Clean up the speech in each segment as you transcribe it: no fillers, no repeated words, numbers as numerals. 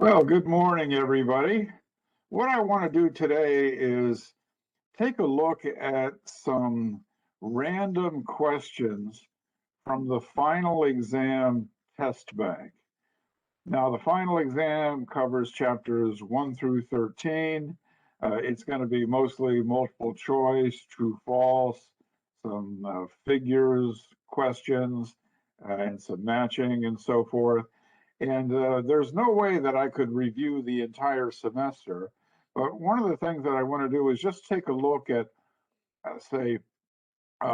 Well, good morning, everybody. What I want to do today is take a look at some random questions from the final exam test bank. Now, the final exam covers chapters 1 through 13. It's going to be mostly multiple choice, true, false, some figures, questions, and some matching and so forth. And there's no way that I could review the entire semester. But one of the things that I want to do is just take a look at, say,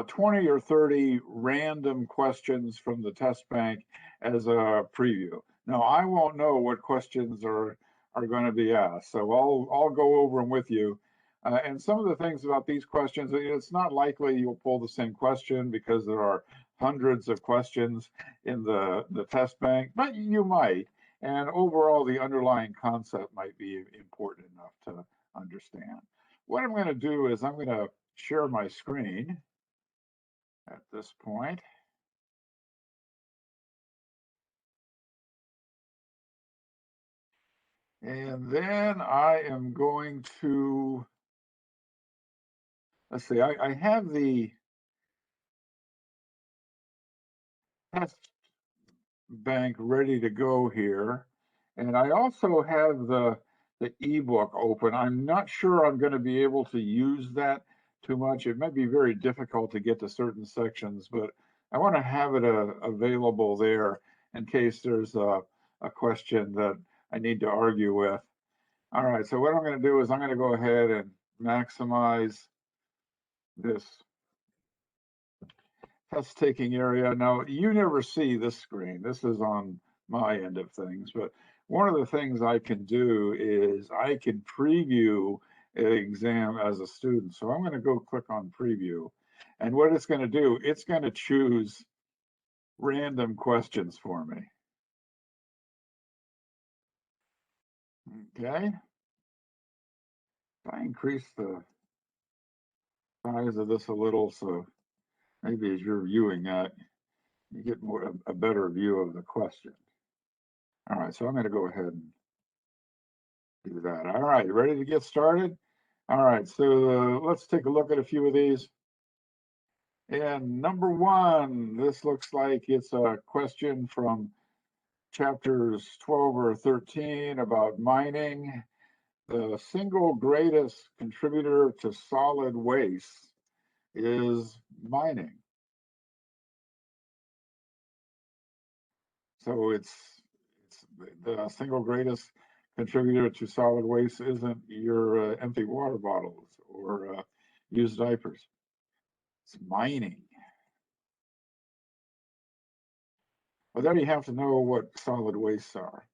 20 or 30 random questions from the test bank as a preview. Now, I won't know what questions are going to be asked, so I'll go over them with you. And some of the things about these questions, it's not likely you'll pull the same question because there are hundreds of questions in the test bank, but you might. And overall, the underlying concept might be important enough to understand. What I'm going to do is I'm going to share my screen at this point. And then I am going to, let's see, I have the test bank ready to go here. And I also have the ebook open. I'm not sure I'm going to be able to use that too much. It might be very difficult to get to certain sections, but I want to have it available there in case there's a question that I need to argue with. All right, so what I'm going to do is I'm going to go ahead and maximize this test taking area. Now, you never see this screen. This is on my end of things, but one of the things I can do is I can preview an exam as a student. So I'm going to go click on preview. And what it's going to do, it's going to choose random questions for me. Okay. If I increase the size of this a little, so maybe as you're viewing that, you get a better view of the question. All right, so I'm going to go ahead and do that. All right, you ready to get started? All right, so let's take a look at a few of these. And number one, this looks like it's a question from chapters 12 or 13 about mining. The single greatest contributor to solid waste is mining. So it's the single greatest contributor to solid waste isn't your empty water bottles or used diapers. It's mining. Well, then you have to know what solid wastes are.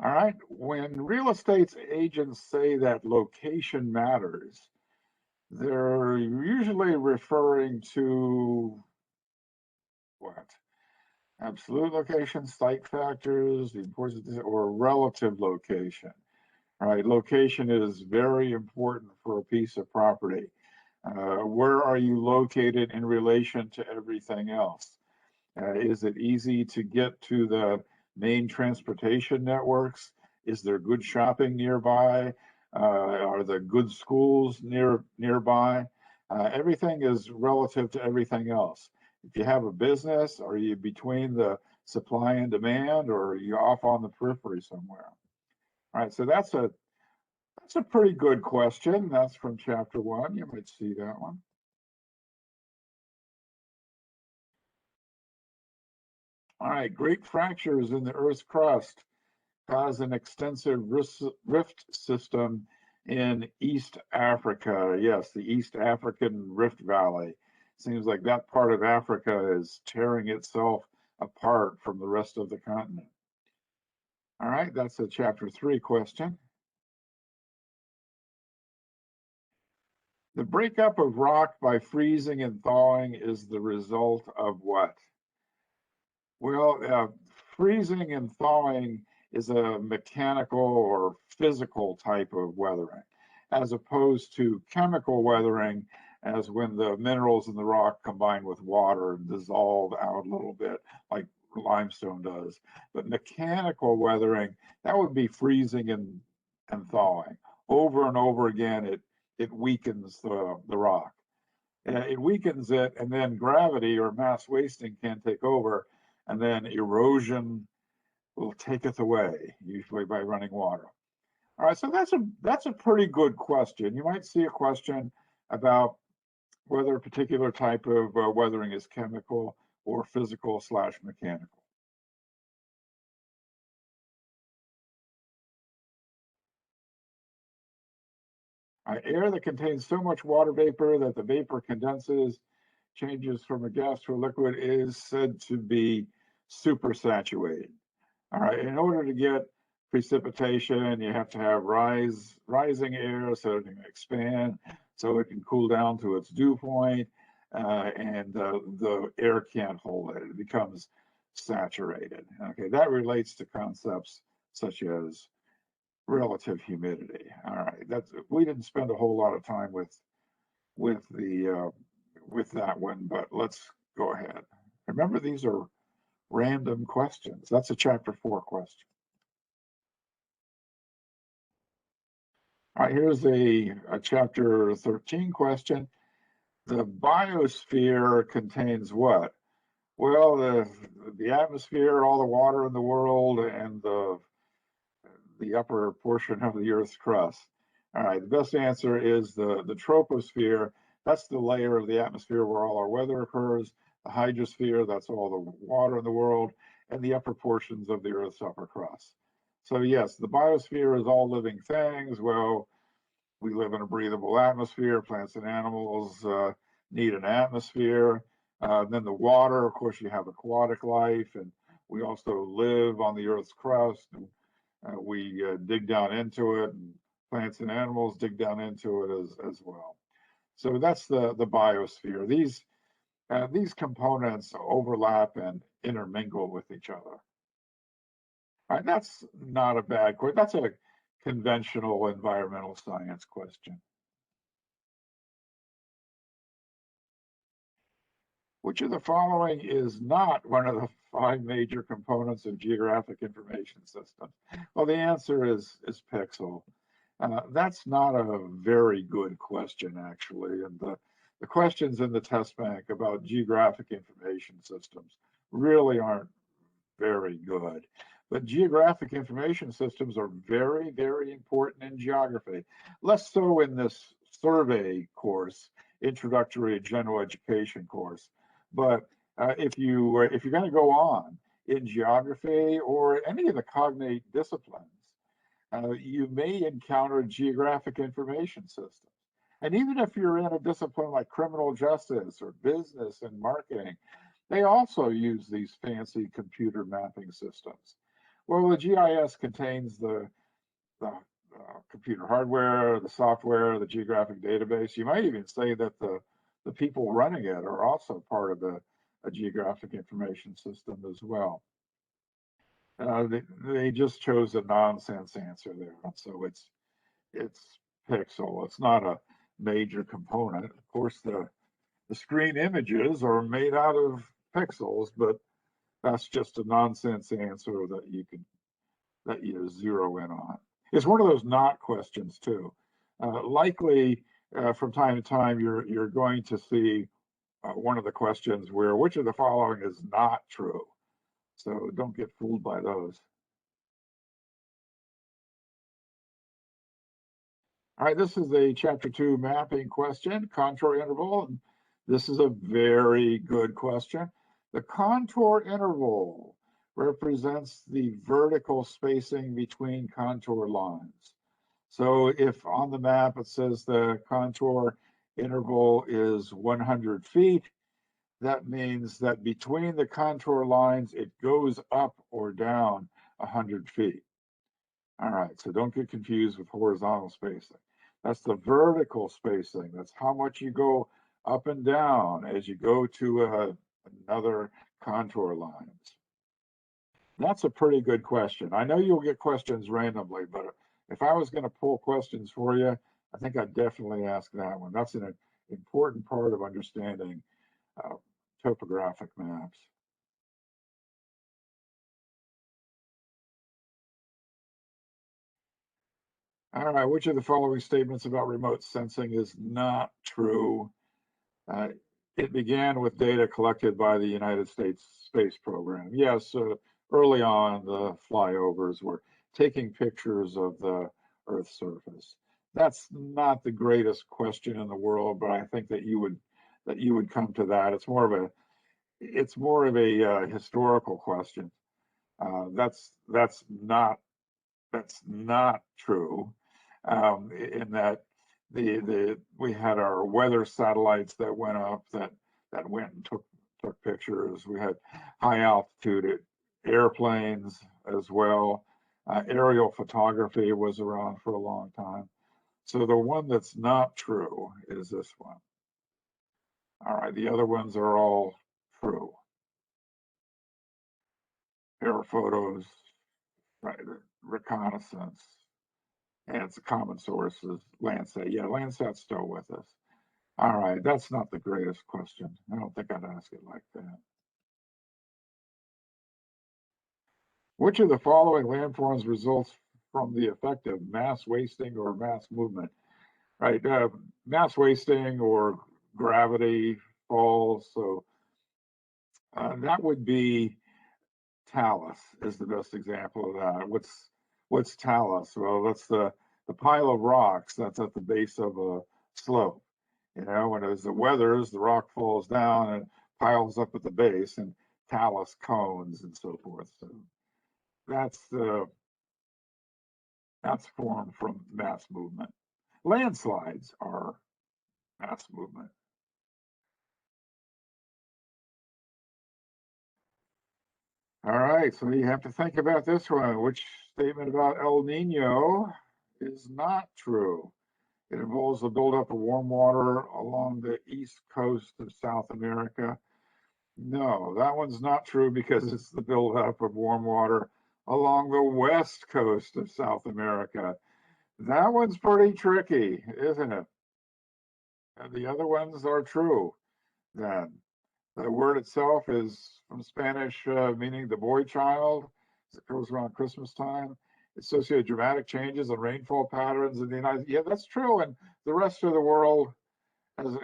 All right. When real estate agents say that location matters, they're usually referring to what? Absolute location, site factors, the importance, or relative location. All right. Location is very important for a piece of property. Where are you located in relation to everything else? Is it easy to get to the main transportation networks? Is there good shopping nearby? Are there good schools nearby? Everything is relative to everything else. If you have a business, are you between the supply and demand, or are you off on the periphery somewhere? All right, so that's a pretty good question. That's from chapter 1. You might see that one. All right, great fractures in the Earth's crust cause an extensive rift system in East Africa. Yes, the East African Rift Valley. Seems like that part of Africa is tearing itself apart from the rest of the continent. All right, that's a chapter 3 question. The breakup of rock by freezing and thawing is the result of what? Well, freezing and thawing is a mechanical or physical type of weathering, as opposed to chemical weathering, as when the minerals in the rock combine with water and dissolve out a little bit, like limestone does. But mechanical weathering, that would be freezing and thawing. Over and over again, it weakens the rock. It weakens it, and then gravity or mass wasting can take over, and then erosion will take it away, usually by running water. All right, so that's a pretty good question. You might see a question about whether a particular type of weathering is chemical or physical slash mechanical. Air that contains so much water vapor that the vapor condenses, changes from a gas to a liquid, is said to be supersaturated. All right, in order to get precipitation, you have to have rising air so it can expand, so it can cool down to its dew point, and the air can't hold it. It becomes saturated. Okay, that relates to concepts such as relative humidity. All right, we didn't spend a whole lot of time with the with that one, but let's go ahead. Remember, these are random questions. That's a chapter 4 question. All right, here's a chapter 13 question. The biosphere contains what? Well, the atmosphere, all the water in the world, and the upper portion of the Earth's crust. All right, the best answer is the troposphere. That's the layer of the atmosphere where all our weather occurs. The hydrosphere, that's all the water in the world, and the upper portions of the Earth's upper crust. So yes, the biosphere is all living things. Well, we live in a breathable atmosphere. Plants and animals need an atmosphere. Then the water, of course, you have aquatic life, and we also live on the Earth's crust. And, we dig down into it, and plants and animals dig down into it as well. So that's the biosphere. These components overlap and intermingle with each other. All right, that's not a bad question. That's a conventional environmental science question. Which of the following is not one of the 5 major components of geographic information systems? Well, the answer is pixel. That's not a very good question, actually. And the questions in the test bank about geographic information systems really aren't very good. But geographic information systems are very, very important in geography. Less so in this survey course, introductory general education course. But if you're going to go on in geography or any of the cognate disciplines, you may encounter geographic information systems. And even if you're in a discipline like criminal justice or business and marketing, they also use these fancy computer mapping systems. Well, the GIS contains the computer hardware, the software, the geographic database. You might even say that the people running it are also part of a geographic information system as well. They just chose a nonsense answer there. So it's pixel. It's not a major component. Of course, the screen images are made out of pixels, but that's just a nonsense answer that you zero in on. It's one of those not questions too. Likely, from time to time, you're going to see one of the questions where which of the following is not true. So don't get fooled by those. All right, this is a chapter 2 mapping question, contour interval. And this is a very good question. The contour interval represents the vertical spacing between contour lines. So if on the map it says the contour interval is 100 feet, that means that between the contour lines, it goes up or down 100 feet. All right, so don't get confused with horizontal spacing. That's the vertical spacing. That's how much you go up and down as you go to another contour lines. That's a pretty good question. I know you'll get questions randomly, but if I was going to pull questions for you, I think I'd definitely ask that one. That's an important part of understanding topographic maps. All right, which of the following statements about remote sensing is not true? Uh, it began with data collected by the United States Space Program. Yes, early on, the flyovers were taking pictures of the Earth's surface. That's not the greatest question in the world, but I think that you would come to that. It's more of a historical question. That's not true. In that we had our weather satellites that went up that went and took pictures. We had high altitude airplanes as well. Aerial photography was around for a long time. So the one that's not true is this one. All right, the other ones are all true. Air photos, right, reconnaissance, and it's a common source is Landsat. Yeah, Landsat's still with us. All right, that's not the greatest question. I don't think I'd ask it like that. Which of the following landforms results from the effect of mass wasting or mass movement? Right, mass wasting or gravity falls. So that would be talus is the best example of that. What's talus? Well, that's the pile of rocks that's at the base of a slope. When as the weathers, the rock falls down and piles up at the base, and talus cones and so forth. So that's that's formed from mass movement. Landslides are mass movement. All right, so you have to think about this one. Which statement about El Nino is not true? It involves the buildup of warm water along the east coast of South America. No, that one's not true because it's the buildup of warm water along the west coast of South America. That one's pretty tricky, isn't it? And the other ones are true. Then the word itself is from Spanish, meaning the boy child. It goes around Christmas time. Associated dramatic changes in rainfall patterns in the United. Yeah, that's true, and the rest of the world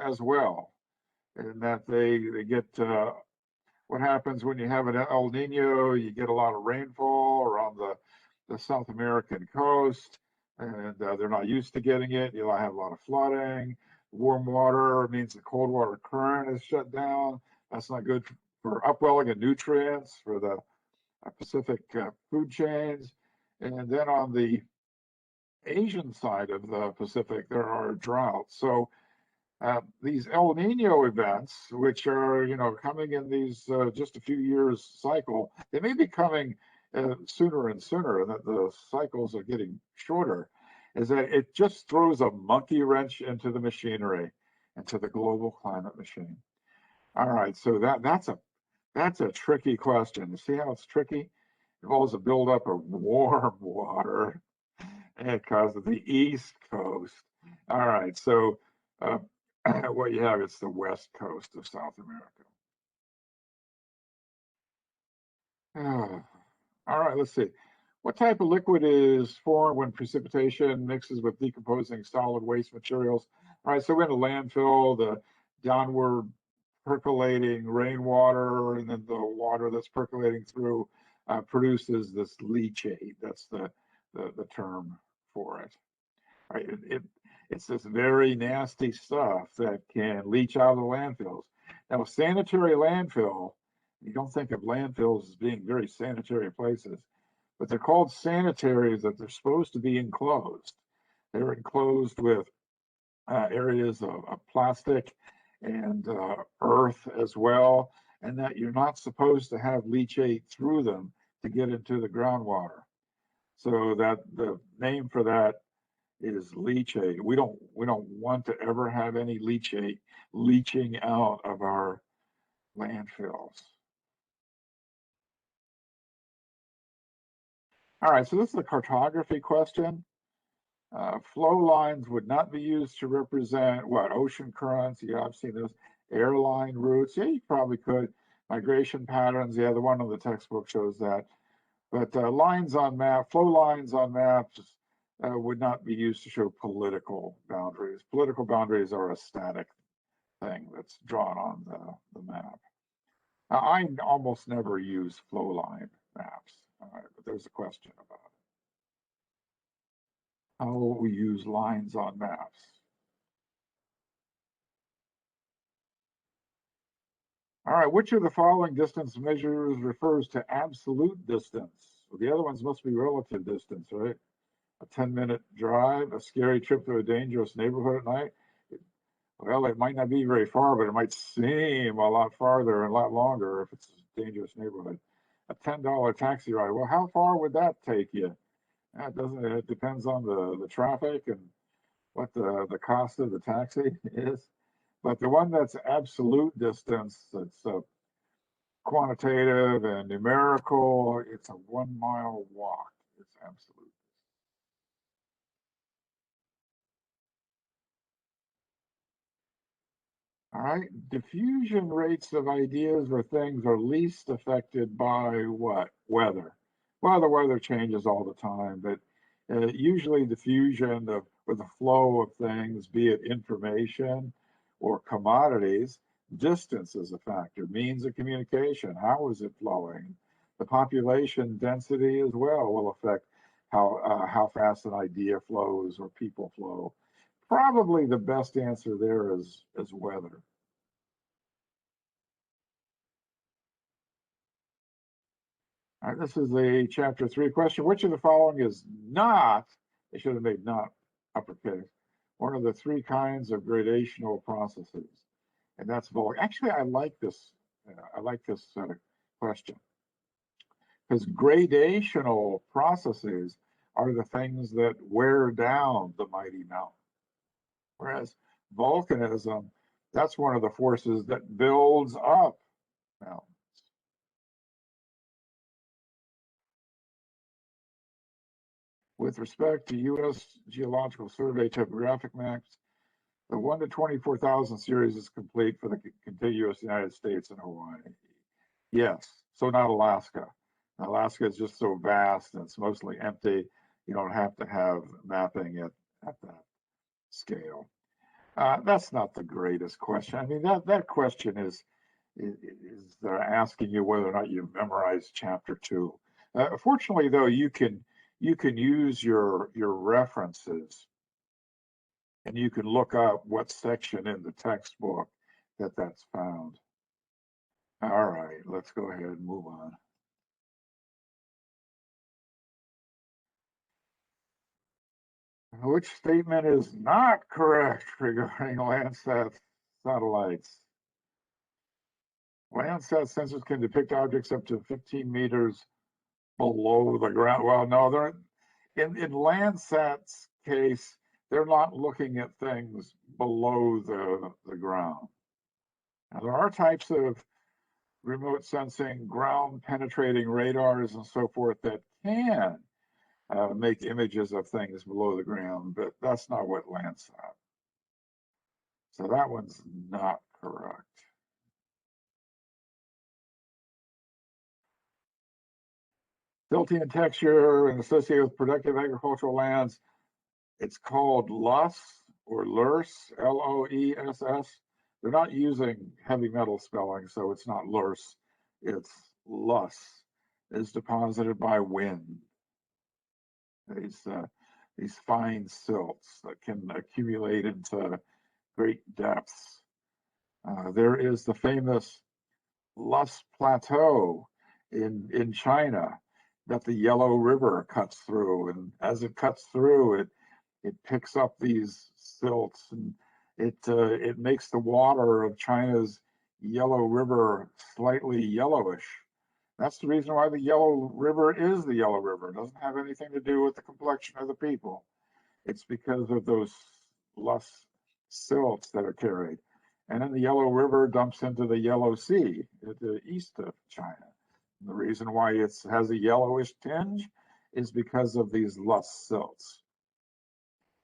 as well. And that they get what happens when you have an El Nino, you get a lot of rainfall around the South American coast, and they're not used to getting it. You'll have a lot of flooding. Warm water means the cold water current is shut down. That's not good for upwelling of nutrients for the Pacific food chains. And then on the Asian side of the Pacific, there are droughts. So these El Nino events, which are coming in these just a few years cycle, they may be coming sooner and sooner, and that the cycles are getting shorter. Is that it just throws a monkey wrench into the machinery, into the global climate machine. All right, so that's a tricky question. You see how it's tricky? It involves a buildup of warm water and it causes the East Coast. All right, so uh, what you have is the west coast of South America. All right, let's see. What type of liquid is formed when precipitation mixes with decomposing solid waste materials? All right, so we're in a landfill, the downward percolating rainwater, and then the water that's percolating through produces this leachate. That's the term for it. Right? It's this very nasty stuff that can leach out of the landfills. Now, a sanitary landfill, you don't think of landfills as being very sanitary places, but they're called sanitary that they're supposed to be enclosed. They're enclosed with areas of plastic and earth as well, and that you're not supposed to have leachate through them to get into the groundwater. So that the name for that is leachate. We don't want to ever have any leachate leaching out of our landfills. All right, so this is a cartography question. Flow lines would not be used to represent what? Ocean currents. Yeah, I've seen those. Airline routes. Yeah, you probably could. Migration patterns. Yeah, the one on the textbook shows that. But flow lines on maps would not be used to show political boundaries. Political boundaries are a static thing that's drawn on the map. I almost never use flow line maps, but there's a question about it. How will we use lines on maps? All right, which of the following distance measures refers to absolute distance? Well, the other ones must be relative distance, right? A 10-minute drive, a scary trip to a dangerous neighborhood at night. Well, it might not be very far, but it might seem a lot farther and a lot longer if it's a dangerous neighborhood. A $10 taxi ride. Well, how far would that take you? That doesn't. It depends on the traffic and what the cost of the taxi is. But the one that's absolute distance, that's quantitative and numerical, it's a 1 mile walk. It's absolute. All right, diffusion rates of ideas or things are least affected by what? Weather. Well, the weather changes all the time, but usually diffusion of, or the flow of things, be it information or commodities, distance is a factor, means of communication, how is it flowing? The population density as well will affect how fast an idea flows or people flow. Probably the best answer there is weather. All right, this is a chapter 3 question. Which of the following is not, they should have made not uppercase, one of the 3 kinds of gradational processes? And that's bulk. Actually, I like this. Question because gradational processes are the things that wear down the mighty mountain. Whereas volcanism, that's one of the forces that builds up mountains. With respect to U.S. Geological Survey topographic maps, the 1 to 24,000 series is complete for the contiguous United States and Hawaii. Yes, so not Alaska. Alaska is just so vast and it's mostly empty. You don't have to have mapping at that scale. That's not the greatest question. I mean, that question is asking you whether or not you've memorized chapter 2. Fortunately, though, you can use your references and you can look up what section in the textbook that's found. All right, let's go ahead and move on. Which statement is not correct regarding Landsat satellites? Landsat sensors can depict objects up to 15 meters below the ground. Well, no, they're in Landsat's case, they're not looking at things below the ground. Now, there are types of remote sensing, ground penetrating radars and so forth that can make images of things below the ground, but that's not what Landsat. So that one's not correct. Silty in texture and associated with productive agricultural lands, it's called LUS or LURS, L-O-E-S-S. They're not using heavy metal spelling, so it's not LURS, it's LUS. It's deposited by wind. These fine silts that can accumulate into great depths. There is the famous Lus Plateau in China that the Yellow River cuts through, and as it cuts through, it picks up these silts and it makes the water of China's Yellow River slightly yellowish. That's the reason why the Yellow River is the Yellow River. It doesn't have anything to do with the complexion of the people. It's because of those less silts that are carried. And then the Yellow River dumps into the Yellow Sea at the east of China. And the reason why it has a yellowish tinge is because of these lust silts.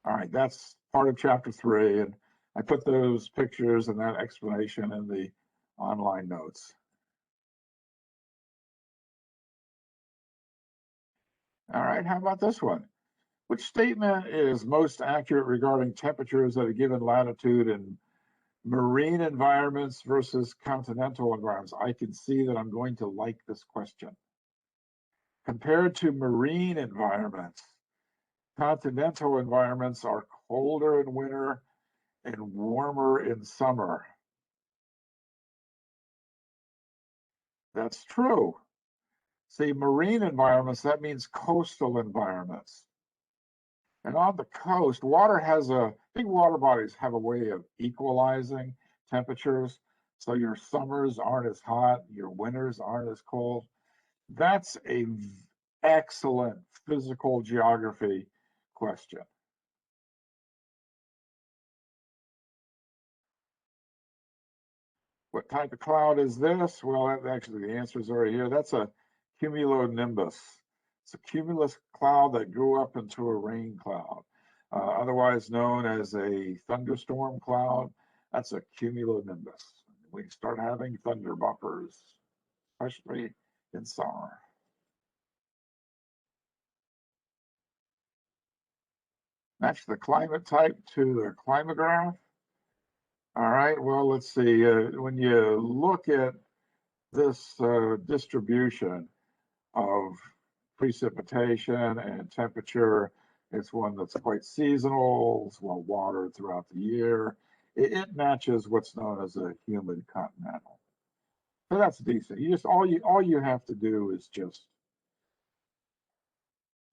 All right, that's part of chapter 3. And I put those pictures and that explanation in the online notes. All right, how about this one? Which statement is most accurate regarding temperatures at a given latitude in marine environments versus continental environments? I can see that I'm going to like this question. Compared to marine environments, continental environments are colder in winter and warmer in summer. That's true. See, marine environments, that means coastal environments. And on the coast, big water bodies have a way of equalizing temperatures. So your summers aren't as hot, your winters aren't as cold. That's a excellent physical geography question. What type of cloud is this? Well, actually, the answer is already here. That's a cumulonimbus. It's a cumulus cloud that grew up into a rain cloud, otherwise known as a thunderstorm cloud. That's a cumulonimbus. We start having thunder bumpers, especially in summer. Match the climate type to the climograph. All right, well, let's see. When you look at this distribution of precipitation and temperature, it's one that's quite seasonal, it's well watered throughout the year. It matches what's known as a humid continental. So that's decent. You just all you have to do is just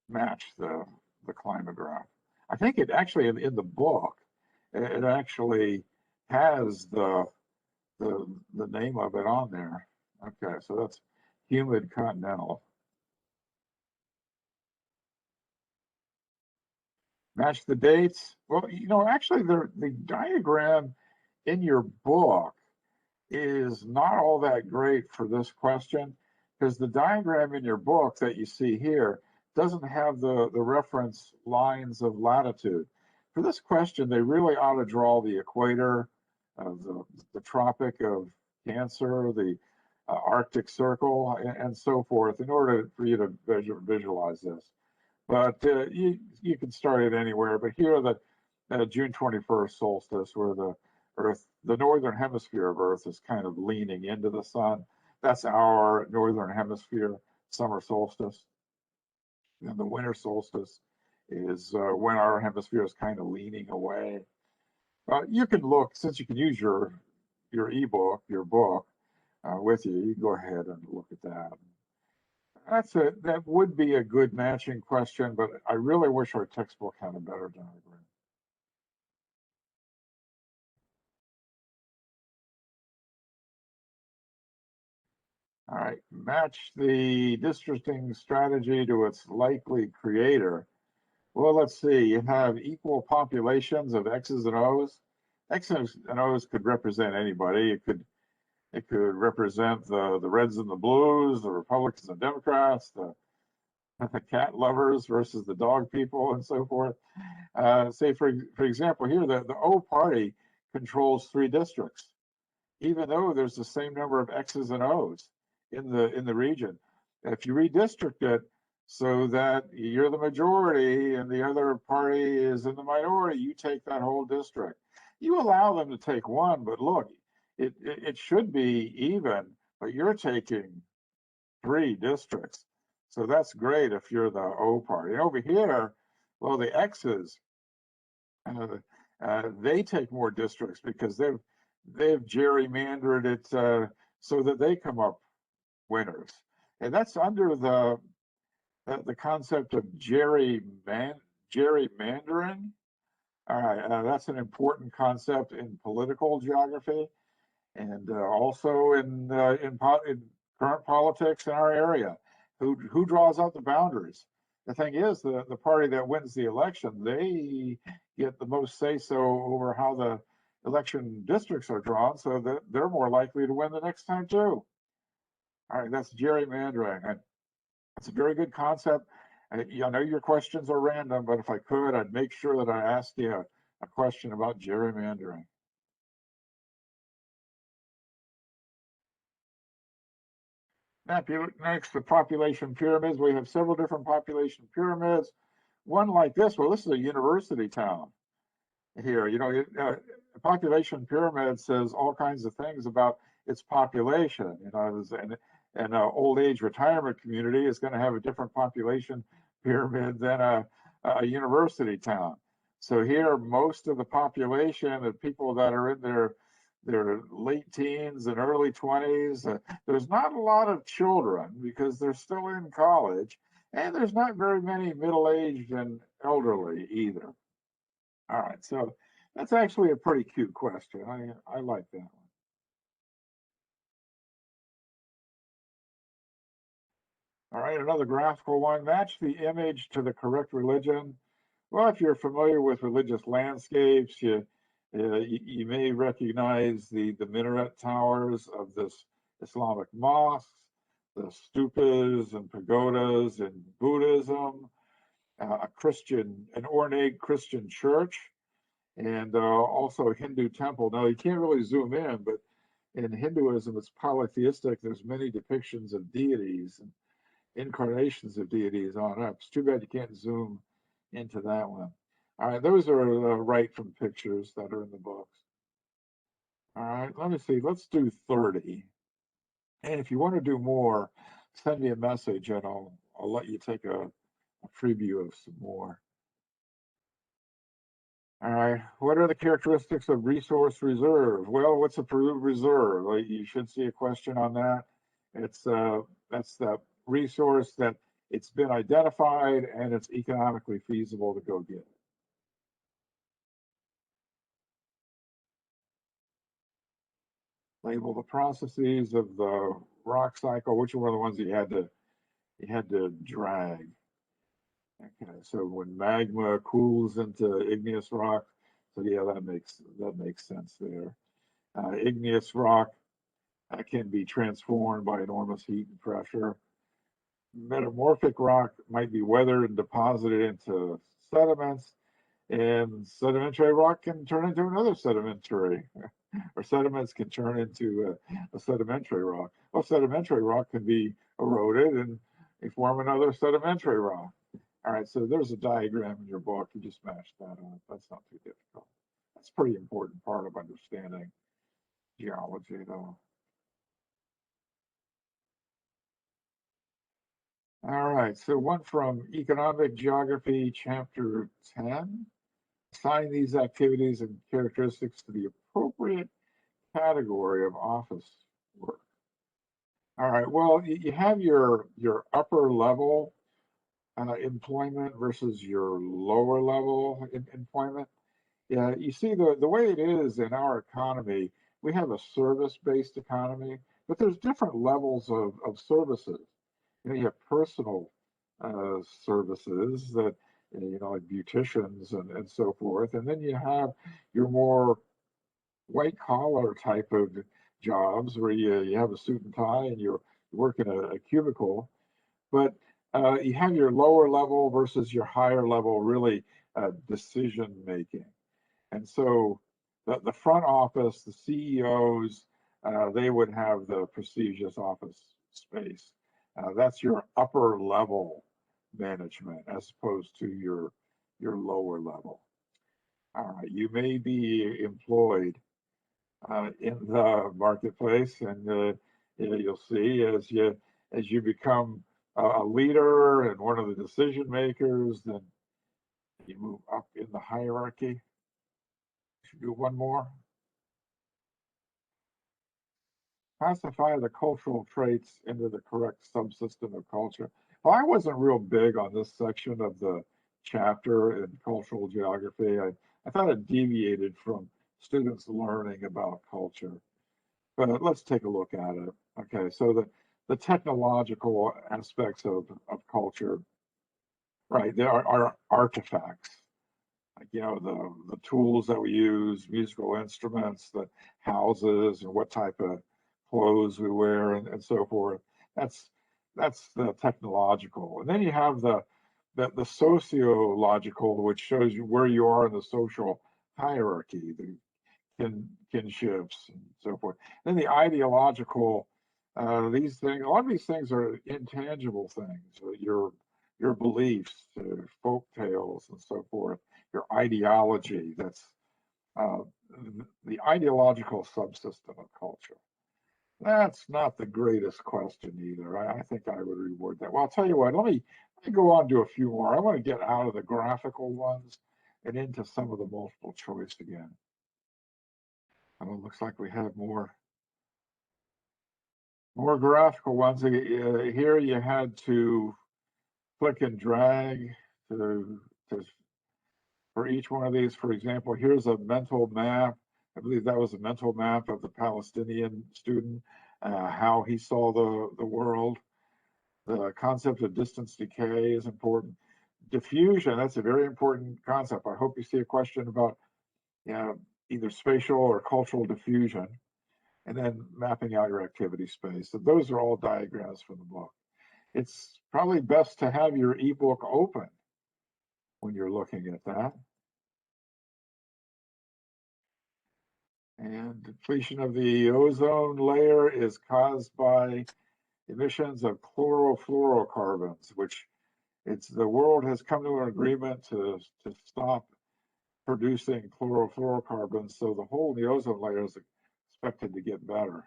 match the climograph. I think it actually in the book, it actually has the name of it on there. Okay, so that's humid continental. Match the dates. Well, actually, the diagram in your book is not all that great for this question because the diagram in your book that you see here doesn't have the reference lines of latitude. For this question, they really ought to draw the equator, the Tropic of Cancer, the Arctic Circle, and so forth in order for you to visualize this. But you can start it anywhere. But here, the June 21st solstice, where the northern hemisphere of Earth is kind of leaning into the sun. That's our northern hemisphere summer solstice. And the winter solstice is when our hemisphere is kind of leaning away. You can look, since you can use your ebook, your book with you. You go ahead and look at that. That would be a good matching question, but I really wish our textbook had a better diagram. All right, match the districting strategy to its likely creator. Well, let's see. You have equal populations of X's and O's. X's and O's could represent anybody. It could represent the Reds and the Blues, the Republicans and Democrats, the cat lovers versus the dog people, and so forth. Say, for example, here, the O party controls 3 districts, even though there's the same number of X's and O's in the region. If you redistrict it so that you're the majority and the other party is in the minority, you take that whole district. You allow them to take one, but look, it should be even, but you're taking 3 districts. So that's great if you're the O party. And over here, well, the X's, they take more districts because they've gerrymandered it so that they come up winners, and that's under the concept of gerrymandering. All right, that's an important concept in political geography, and also in current politics in our area. Who draws out the boundaries? The thing is, the party that wins the election, they get the most say so over how the election districts are drawn, so that they're more likely to win the next time too. All right, that's gerrymandering. It's a very good concept. I know your questions are random, but if I could, I'd make sure that I asked you a question about gerrymandering. Next, the population pyramids. We have several different population pyramids. one like this, well, this is a university town here. A population pyramid says all kinds of things about its population. An old age retirement community is going to have a different population pyramid than a university town. So here, most of the population of people that are in their late teens and early 20s, there's not a lot of children because they're still in college, and there's not very many middle-aged and elderly either. All right, so that's actually a pretty cute question. I like that one. All right, another graphical one. Match the image to the correct religion. Well, if you're familiar with religious landscapes, you may recognize the minaret towers of this Islamic mosques, the stupas and pagodas in Buddhism, an ornate Christian church, and also a Hindu temple. Now, you can't really zoom in, but in Hinduism, it's polytheistic. There's many depictions of deities and incarnations of deities on up. It's too bad you can't zoom into that one. All right, those are right from pictures that are in the books. All right, let me see. Let's do 30. And if you want to do more, send me a message and I'll let you take a preview of some more. All right, what are the characteristics of resource reserve? Well, what's a reserve? Well, you should see a question on that. That's the resource that it's been identified and it's economically feasible to go get. Label the processes of the rock cycle. Which were the ones that you had to drag? Okay, so when magma cools into igneous rock, so yeah, that makes sense there. Igneous rock can be transformed by enormous heat and pressure. Metamorphic rock might be weathered and deposited into sediments, and sedimentary rock can turn into another sedimentary, or sediments can turn into a sedimentary rock. Well, sedimentary rock can be eroded and they form another sedimentary rock. All right, so there's a diagram in your book. You just match that up. That's not too difficult. That's a pretty important part of understanding geology, though. All right, so one from Economic Geography, Chapter 10. Assign these activities and characteristics to the appropriate category of office work. All right, well, you have your upper level employment versus your lower level employment. Yeah, you see the way it is in our economy, we have a service-based economy, but there's different levels of services. You have personal services that, like beauticians and so forth. And then you have your more white collar type of jobs where you have a suit and tie and you work in a cubicle. But you have your lower level versus your higher level, really decision making. And so the front office, the CEOs, they would have the prestigious office space. That's your upper level management as opposed to your lower level. All right, you may be employed in the marketplace, and you'll see as you become a leader and one of the decision makers, then you move up in the hierarchy. Should do one more. Classify the cultural traits into the correct subsystem of culture. Well, I wasn't real big on this section of the chapter in cultural geography. I thought it deviated from students learning about culture. But let's take a look at it. Okay, so the technological aspects of culture, right? There are artifacts, like the tools that we use, musical instruments, the houses, and what type of clothes we wear, and so forth. That's the technological, and then you have the sociological, which shows you where you are in the social hierarchy, the kinships and so forth. Then the ideological, these things, a lot of these things are intangible things. Your your beliefs, folk tales, and so forth, your ideology. That's uh, the ideological subsystem of culture. That's not the greatest question either. I think I would reward that. Well, I'll tell you what, let me go on to a few more. I want to get out of the graphical ones and into some of the multiple choice again. Oh, it looks like we have more graphical ones. Here you had to click and drag to for each one of these. For example, here's a mental map. I believe that was a mental map of the Palestinian student, how he saw the world. The concept of distance decay is important. Diffusion, that's a very important concept. I hope you see a question about either spatial or cultural diffusion, and then mapping out your activity space. So those are all diagrams from the book. It's probably best to have your ebook open when you're looking at that. And depletion of the ozone layer is caused by emissions of chlorofluorocarbons, which the world has come to an agreement to stop producing chlorofluorocarbons, so the hole in the ozone layer is expected to get better.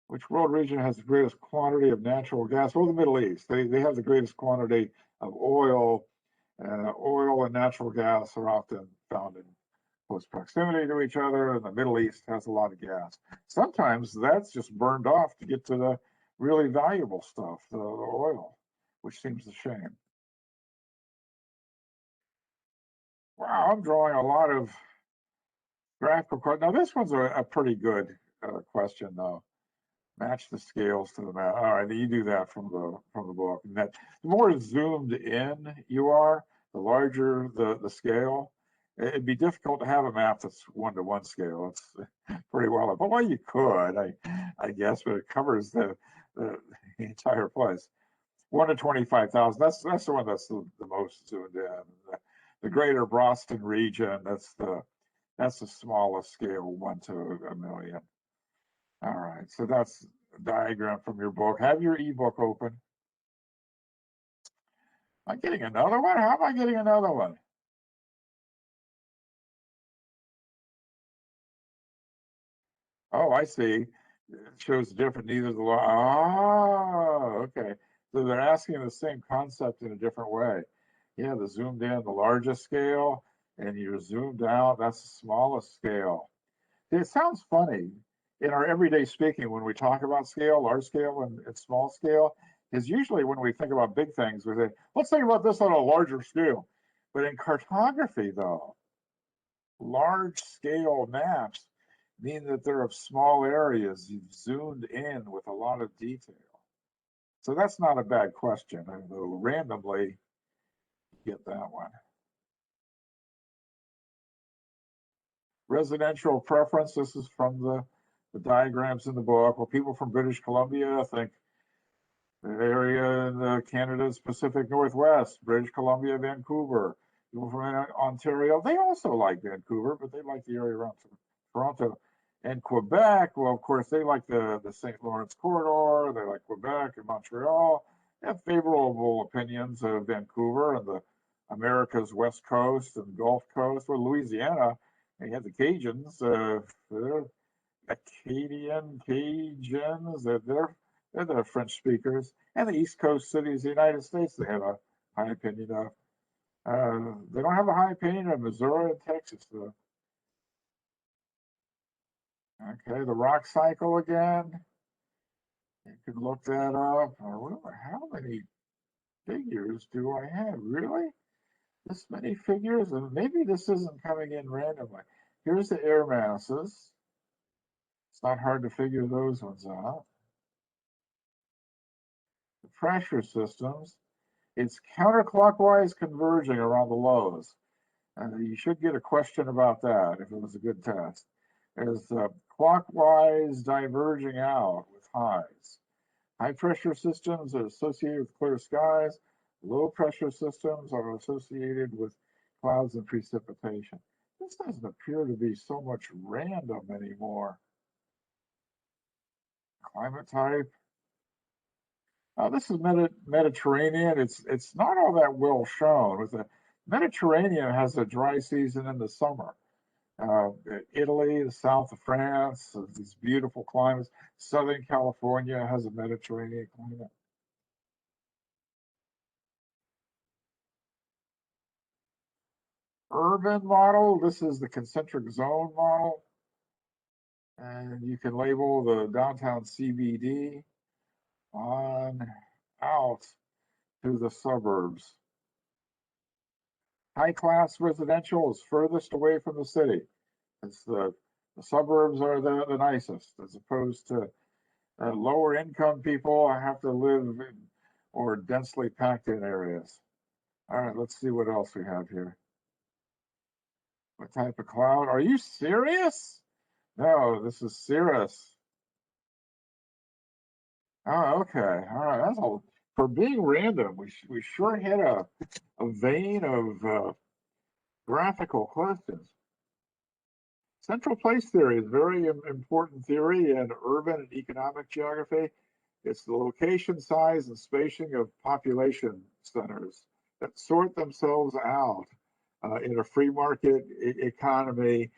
Which world region has the greatest quantity of natural gas? Well, the Middle East. They have the greatest quantity of oil. Oil and natural gas are often found in close proximity to each other, and the Middle East has a lot of gas. Sometimes that's just burned off to get to the really valuable stuff, the oil, which seems a shame. Wow, I'm drawing a lot of graphical. Now, this one's a pretty good question, though. Match the scales to the map. All right, you do that from the book. And that the more zoomed in you are, the larger the scale. It'd be difficult to have a map that's 1-to-1 scale. It's pretty well, but well, you could, I guess, but it covers the entire place. 1 to 25,000. That's the one that's the most zoomed in. The greater Boston region. That's the smallest scale, 1 to 1,000,000. All right, so that's a diagram from your book. Have your ebook open. Am I getting another one? How am I getting another one? Oh, I see. It shows different, neither the law. Oh, okay. So they're asking the same concept in a different way. Yeah, the zoomed in, the largest scale, and you're zoomed out, that's the smallest scale. It sounds funny in our everyday speaking when we talk about scale, large scale and small scale, is usually when we think about big things, we say, let's think about this on a larger scale. But in cartography, though, large scale maps mean that they're of small areas. You've zoomed in with a lot of detail. So that's not a bad question. I will randomly get that one. Residential preference, this is from the diagrams in the book. Well, people from British Columbia think the area in Canada's Pacific Northwest, British Columbia, Vancouver. People from Ontario, they also like Vancouver, but they like the area around Toronto. And Quebec, well, of course, they like the St. Lawrence corridor. They like Quebec and Montreal. They have favorable opinions of Vancouver and the America's West Coast and Gulf Coast. Or Louisiana, they have the Cajuns, Acadian Cajuns. They're the French speakers, and the East Coast cities of the United States. They have a high opinion of. They don't have a high opinion of Missouri and Texas, though. Okay, the rock cycle again. You could look that up. How many figures do I have? Really? This many figures? And maybe this isn't coming in randomly. Here's the air masses. It's not hard to figure those ones out. The pressure systems. It's counterclockwise converging around the lows. And you should get a question about that if it was a good test. There's clockwise diverging out with highs. High pressure systems are associated with clear skies. Low pressure systems are associated with clouds and precipitation. This doesn't appear to be so much random anymore. Climate type. This is Mediterranean. It's not all that well shown. With the Mediterranean has a dry season in the summer. Uh, Italy, the south of France, these beautiful climates. Southern California has a Mediterranean climate. Urban model, this is the concentric zone model. And you can label the downtown CBD on out to the suburbs. High class residential is furthest away from the city. It's the suburbs are the nicest, as opposed to lower income people have to live in or densely packed in areas. All right, let's see what else we have here. What type of cloud? Are you serious? No, this is cirrus. Oh, okay. All right. That's all. For being random, we sure hit a vein of graphical questions. Central place theory is a very important theory in urban and economic geography. It's the location, size, and spacing of population centers that sort themselves out in a free market economy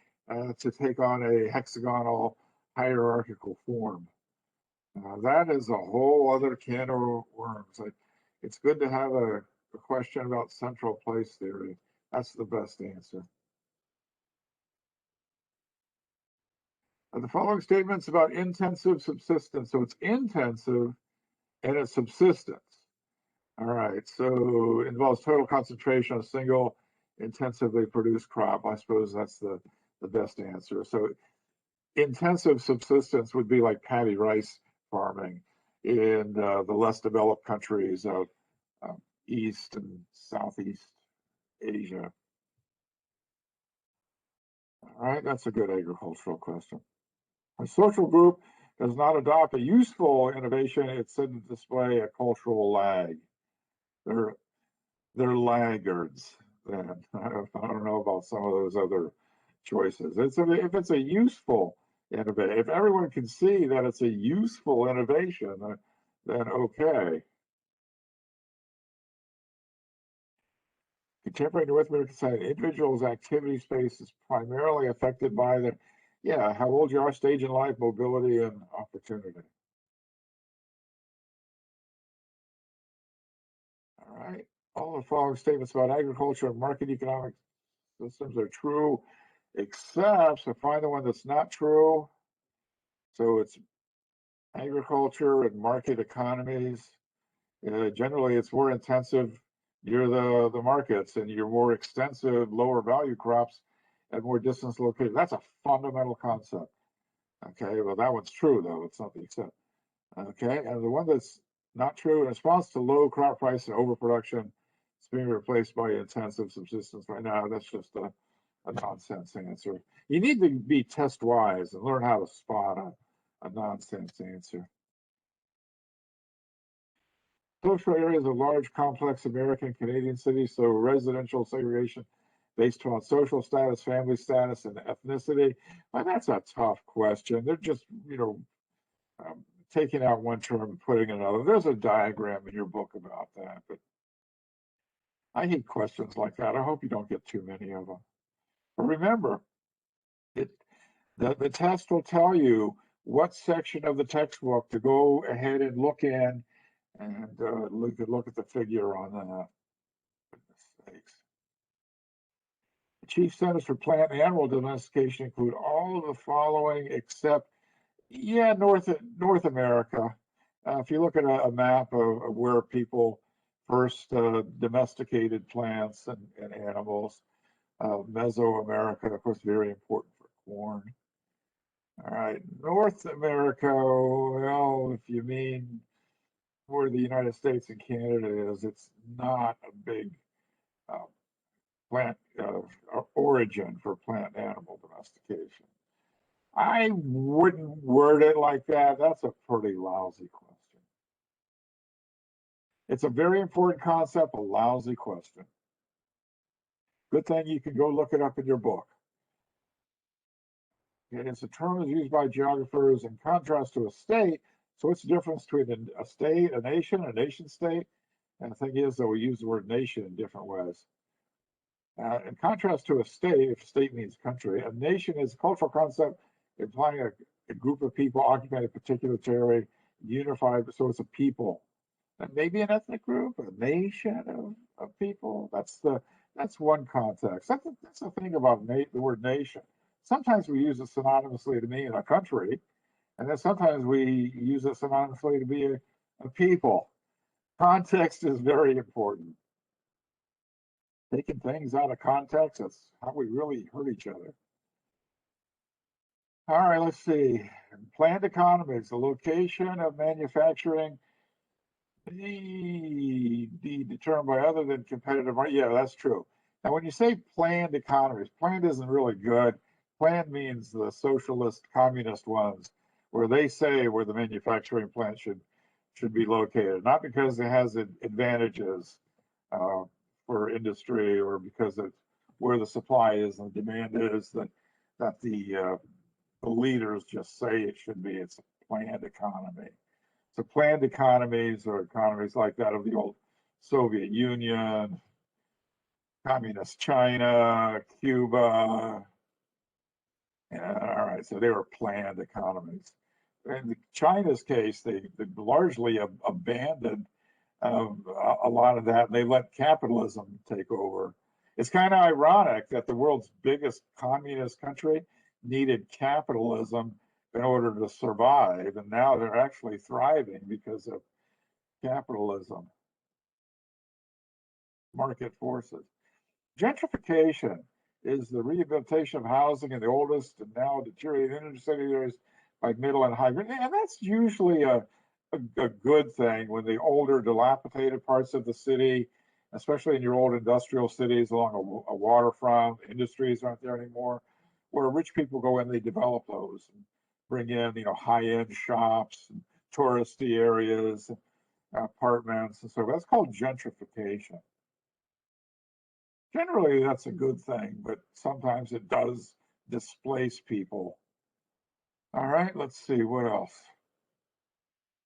to take on a hexagonal hierarchical form. That is a whole other can of worms. It's good to have a question about central place theory. That's the best answer. The following statements about intensive subsistence. So it's intensive and it's subsistence. All right, so it involves total concentration of a single intensively produced crop. I suppose that's the best answer. So intensive subsistence would be like paddy rice farming in the less developed countries of East and Southeast Asia. All right, that's a good agricultural question. A social group does not adopt a useful innovation. It's said to display a cultural lag. They're they're laggards. Then I don't know about some of those other choices. If it's a useful innovation, if everyone can see that it's a useful innovation, then okay. Contemporary North American society, individuals' activity space is primarily affected by the, yeah, how old you are, stage in life, mobility, and opportunity. All right. All the following statements about agriculture and market economic systems are true, except, so find the one that's not true. So it's agriculture and market economies. Generally, it's more intensive near the markets, and your more extensive, lower value crops at more distance located. That's a fundamental concept. Okay, well, that one's true, though. It's not the except. Okay, and the one that's not true, in response to low crop price and overproduction, it's being replaced by intensive subsistence right now. That's just a nonsense answer. You need to be test wise and learn how to spot a nonsense answer. Social areas of large, complex American Canadian cities, so residential segregation based on social status, family status, and ethnicity. Well, that's a tough question. They're just, taking out one term and putting another. There's a diagram in your book about that, but I hate questions like that. I hope you don't get too many of them. But remember, it the test will tell you what section of the textbook to go ahead and look in, and look at the figure on that. Goodness sakes. The chief centers for plant and animal domestication include all of the following except, yeah, North America. If you look at a map of where people first domesticated plants and animals, Mesoamerica, of course, very important for corn. All right, North America, well, if you mean where the United States and Canada is, it's not a big uh, plant origin for plant animal domestication. I wouldn't word it like that. That's a pretty lousy question. It's a very important concept, a lousy question. Good thing you can go look it up in your book. It's a term that's used by geographers in contrast to a state, So what's the difference between a state, a nation state? And the thing is, though, we use the word nation in different ways. In contrast to a state, if state means country, a nation is a cultural concept implying a group of people occupying a particular territory, unified, so it's a people. And maybe an ethnic group, a nation of people. That's one context. That's the thing about the word nation. Sometimes we use it synonymously to mean a country, and then sometimes we use it synonymously to be a people. Context is very important. Taking things out of context, that's how we really hurt each other. All right, let's see. Planned economies, the location of manufacturing be determined by other than competitive. Yeah, that's true. Now, when you say planned economies, planned isn't really good. Planned means the socialist, communist ones, where they say where the manufacturing plant should be located, not because it has advantages for industry or because of where the supply is and the demand is that the leaders just say it should be. It's a planned economy. So planned economies are economies like that of the old Soviet Union, communist China, Cuba. All right, so they were planned economies. In China's case, they largely abandoned a lot of that, and they let capitalism take over. It's kind of ironic that the world's biggest communist country needed capitalism in order to survive, and now they're actually thriving because of capitalism, market forces. Gentrification is the rehabilitation of housing in the oldest and now deteriorating inner city areas by middle and high grade, and that's usually a good thing when the older, dilapidated parts of the city, especially in your old industrial cities along a waterfront, industries aren't there anymore, where rich people go in, they develop those and bring in, high-end shops and touristy areas, apartments, and so that's called gentrification. Generally, that's a good thing, but sometimes it does displace people. All right, let's see, what else?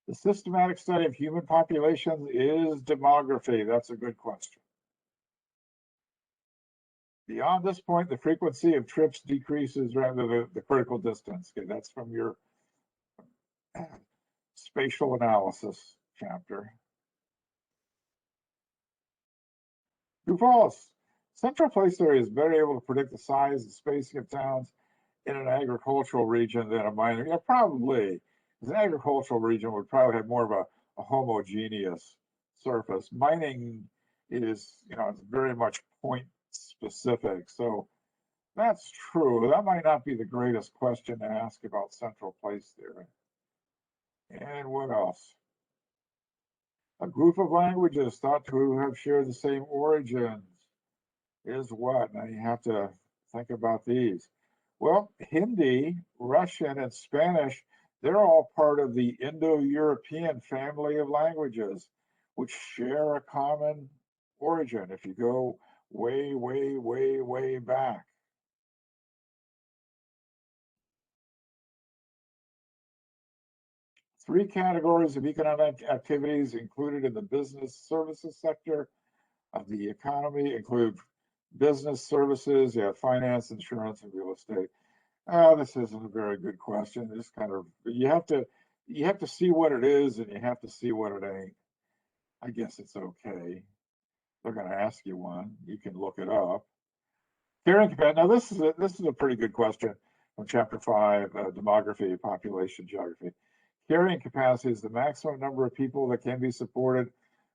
The systematic study of human populations is demography. That's a good question. Beyond this point, the frequency of trips decreases rather than the critical distance. Okay, that's from your spatial analysis chapter. True false. Central place area is better able to predict the size and spacing of towns in an agricultural region than a minor. Yeah, probably. An agricultural region would probably have more of a homogeneous surface. Mining is, it's very much point specific. So that's true. That might not be the greatest question to ask about central place theory. And what else? A group of languages thought to have shared the same origins is what? Now you have to think about these. Well, Hindi, Russian, and Spanish, they're all part of the Indo-European family of languages, which share a common origin if you go way, way, way, way back. Three categories of economic activities included in the business services sector of the economy include business services, you have finance, insurance, and real estate. This isn't a very good question. This kind of you have to see what it is and you have to see what it ain't. I guess it's okay. They're going to ask you one. You can look it up. Carrying capacity. Now this is a pretty good question from Chapter 5, demography, population geography. Carrying capacity is the maximum number of people that can be supported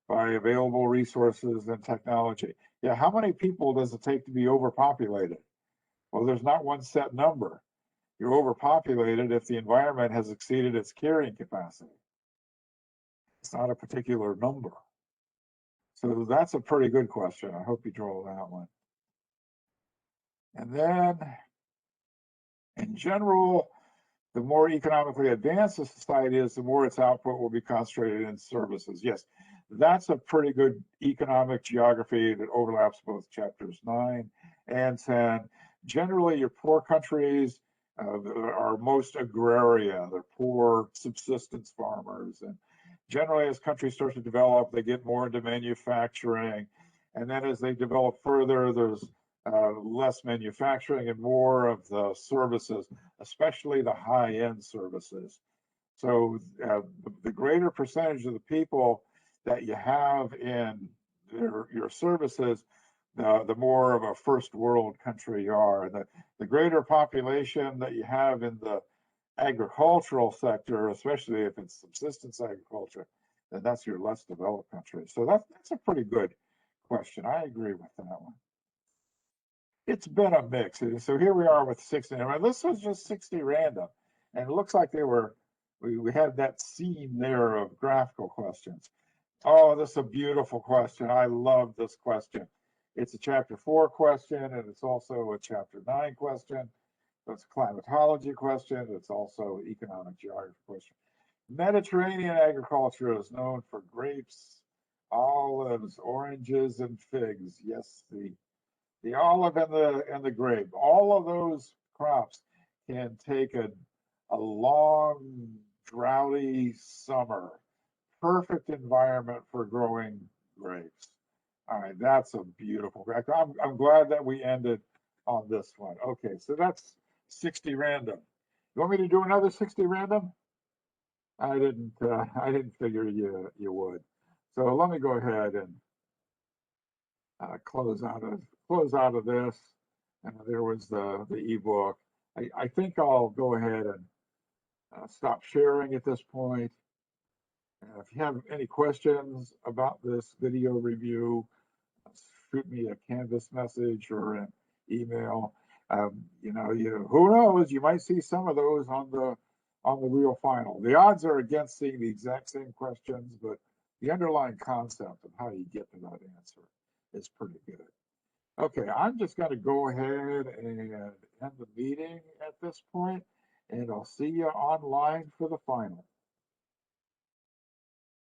by available resources and technology. Yeah, how many people does it take to be overpopulated? Well, there's not one set number. You're overpopulated if the environment has exceeded its carrying capacity. It's not a particular number. So that's a pretty good question. I hope you draw that one. And then, in general, the more economically advanced a society is, the more its output will be concentrated in services. Yes, that's a pretty good economic geography that overlaps both chapters 9 and 10. Generally, your poor countries are most agraria. They're poor subsistence farmers. And generally, as countries start to develop, they get more into manufacturing. And then as they develop further, there's less manufacturing and more of the services, especially the high-end services. So the greater percentage of the people that you have in your services, the more of a first world country you are. The greater population that you have in the agricultural sector, especially if it's subsistence agriculture, then that's your less developed country. So that's a pretty good question. I agree with that one. It's been a mix. So here we are with 60. I mean, this was just 60 random. And it looks like we had that scene there of graphical questions. Oh, this is a beautiful question. I love this question. It's a chapter 4 question, and it's also a chapter 9 question. It's a climatology question. It's also economic geography question. Mediterranean agriculture is known for grapes, olives, oranges, and figs. Yes, the olive and the grape. All of those crops can take a long, droughty summer. Perfect environment for growing grapes. All right, that's a beautiful. I'm glad that we ended on this one. Okay, so that's 60 random. You want me to do another 60 random? I didn't figure you would. So let me go ahead and close out of this. And there was the ebook. I think I'll go ahead and stop sharing at this point. If you have any questions about this video review, shoot me a Canvas message or an email. Who knows? You might see some of those on the real final. The odds are against seeing the exact same questions, but the underlying concept of how you get to that answer is pretty good. Okay, I'm just going to go ahead and end the meeting at this point, and I'll see you online for the final.